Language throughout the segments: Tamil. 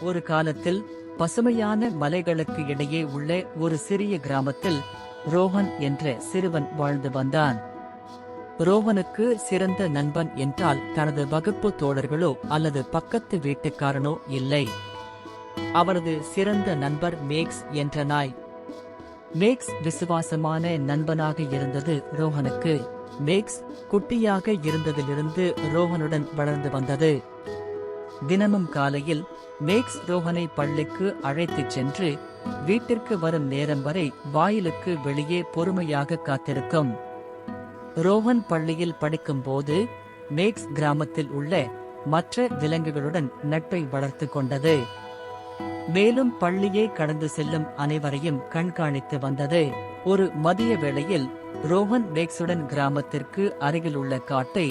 ஒரு காலத்தில் பசுமையான மலைகளுக்கு இடையே உள்ள ஒரு சிறிய கிராமத்தில் ரோஹன் என்ற சிறுவன் வாழ்ந்து வந்தான். ரோஹனுக்கு சிறந்த நண்பன் என்றால் தனது வகுப்பு தோழர்களோ அல்லது பக்கத்து வீட்டுக்காரனோ இல்லை. அவரது சிறந்த நண்பர் மேக்ஸ் என்ற நாய். மேக்ஸ் விசுவாசமான நண்பனாக இருந்தது ரோஹனுக்கு. மேக்ஸ் குட்டியாக இருந்ததிலிருந்து ரோஹனுடன் வளர்ந்து வந்தது. தினமும் காலையில் மேக்ஸ் ரோஹனை பள்ளிக்கு அழைத்துச் சென்று வீட்டிற்கு வரும் நேரம் வரை வாயிலுக்கு வெளியே பொறுமையாக காத்திருக்கும். ரோஹன் பள்ளியில் படிக்கும் போது மேக்ஸ் கிராமத்தில் உள்ள மற்ற விலங்குகளுடன் நட்பை வளர்த்து கொண்டது. மேலும் பள்ளியை கடந்து செல்லும் அனைவரையும் கண்காணித்து வந்தது. ஒரு மதிய வேளையில் ரோஹன் மேக்ஸுடன் கிராமத்திற்கு அருகில் உள்ள காட்டை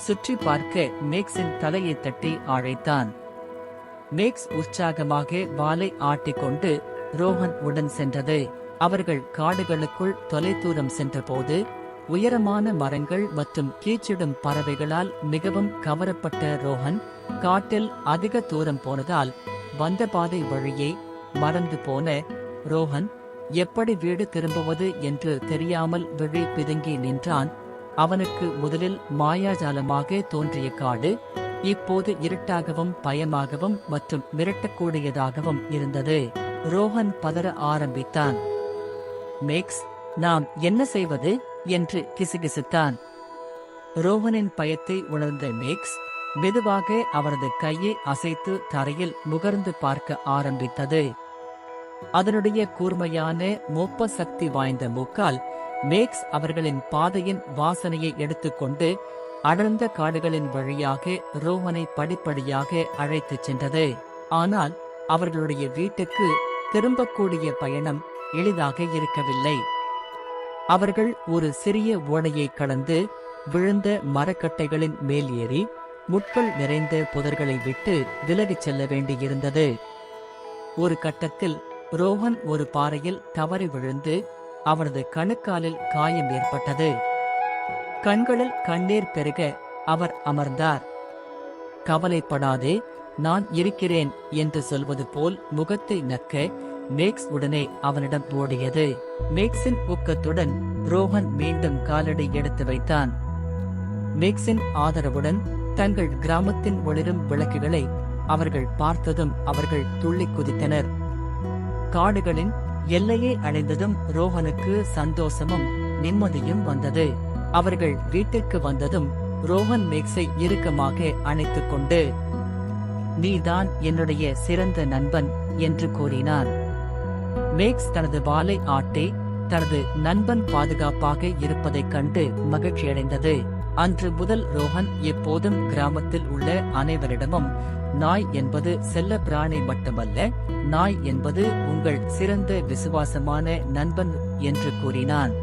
சுற்றி பார்க்க மேக்ஸின் தலையை தட்டி அழைத்தான். மேக்ஸ் உற்சாகமாக வாலை ஆட்டிக்கொண்டு ரோஹன் உடன் சென்றது. அவர்கள் காடுகளுக்குள் தொலைதூரம் சென்றபோது உயரமான மரங்கள் மற்றும் கீச்சிடும் பறவைகளால் மிகவும் கவரப்பட்ட ரோஹன் காட்டில் அதிக தூரம் போனதால் வந்த பாதை வழியே மறந்து போன ரோஹன் எப்படி வீடு திரும்புவது என்று தெரியாமல் விழி பிதுங்கி நின்றான். அவனுக்கு முதலில் மாயாஜாலமாக தோன்றிய காடு இப்போது இருட்டாகவும் பயமாகவும் மற்றும் மிரட்டக்கூடியதாகவும் இருந்தது. ரோஹன் பதற ஆரம்பித்தான். மேக்ஸ், நாம் என்ன செய்வது என்று கிசுகிசுத்தான். ரோஹனின் பயத்தை உணர்ந்த மேக்ஸ் மெதுவாக அவரது கையை அசைத்து தரையில் முகர்ந்து பார்க்க ஆரம்பித்தது. அதனுடைய கூர்மையான மோப்ப சக்தி வாய்ந்த மூக்கால் மேக்ஸ் அவர்களின் பாதையின் வாசனையை எடுத்துக்கொண்டு அடர்ந்த காடுகளின் வழியாக ரோஹனை படிப்படியாக அழைத்துச் சென்றது. ஆனால் அவர்களுடைய வீட்டுக்கு திரும்பக்கூடிய பயணம் எளிதாக இருக்கவில்லை. அவர்கள் ஒரு சிறிய ஓடையை கடந்து விழுந்த மரக்கட்டைகளின் மேல் ஏறி முட்கள் நிறைந்த புதர்களை விட்டு விலகிச் செல்ல வேண்டியிருந்தது. ஒரு கட்டத்தில் ரோஹன் ஒரு பாறையில் தவறி விழுந்து அவரது கணுக்காலில் காயம் ஏற்பட்டது. கண்களில் கண்ணீர் பெருக அவர் அமர்ந்தார். கவலைப்படாதே, நான் இருக்கிறேன் என்று சொல்வது போல் முகத்தை நக்க மேக்ஸ் உடனே அவனிடம் ஓடியது. மேக்ஸின் ஊக்கத்துடன் ரோஹன் மீண்டும் காலடி எடுத்து வைத்தான். மேக்ஸின் ஆதரவுடன் தங்கள் கிராமத்தின் ஒளிரும் விளக்குகளை அவர்கள் பார்த்ததும் அவர்கள் துள்ளி குதித்தனர். காடுகளின் எல்லையை அடைந்ததும் ரோஹனுக்கு சந்தோஷமும் நிம்மதியும் வந்தது. அவர்கள் வீட்டிற்கு வந்ததும் ரோஹன் மேக்ஸை இறுக்கமாக அணைத்துக் கொண்டு, நீதான் என்னுடைய சிறந்த நண்பன் என்று கூறினான். மேக்ஸ் தனது வாலை ஆட்டி தனது நண்பன் பாதுகாப்பாக இருப்பதைக் கண்டு மகிழ்ச்சியடைந்தது. அன்று முதல் ரோஹன் எப்போதும் கிராமத்தில் உள்ள அனைவரிடமும் நாய் என்பது செல்ல பிராணி மட்டுமல்ல, நாய் என்பது உங்கள் சிறந்த விசுவாசமான நண்பன் என்று கூறினான்.